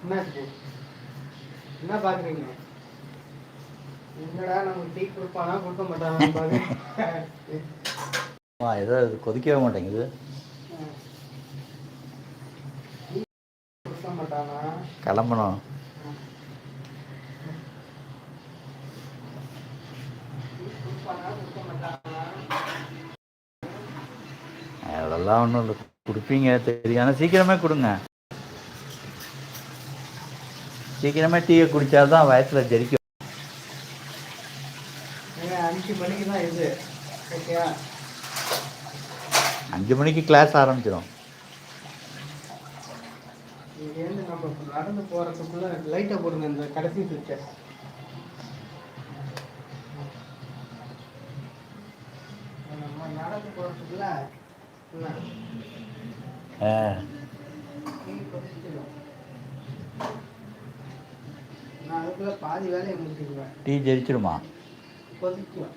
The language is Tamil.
என்னாச்சு? என்ன பார்க்குறீங்க? என்னடா நமக்கு டீ கொடுப்பானா கொடுக்க மாட்டானா பாருங்க. ஏதோ இது கொதிக்கவே மாட்டேங்குது. கொடுக்க மாட்டானா? கிளம்பணும். அதெல்லாம் ஒன்றும் இல்லை, கொடுப்பீங்க தெரியும். ஆனால் சீக்கிரமே கொடுங்க. சீக்கிரமே டீயை குடித்தாதான் வயசில் ஜெரிக்கும். 5 மணிக்கு தான் இது. ஓகேயா? 5 மணிக்கு கிளாஸ் ஆரம்பிச்சிடும். இங்கேருந்து நம்ம நடந்து போகிறதுக்குள்ள லைட்டை போடுங்க, இந்த கடைசி சுவிட்சை. நம்ம நடந்து போகிறதுக்குள்ள என்ன நான் அதுக்குள்ள பாதி வேலையை முடிச்சுக்குவேன். டீ ஜெரிச்சிடுமா? கொதிக்கும்.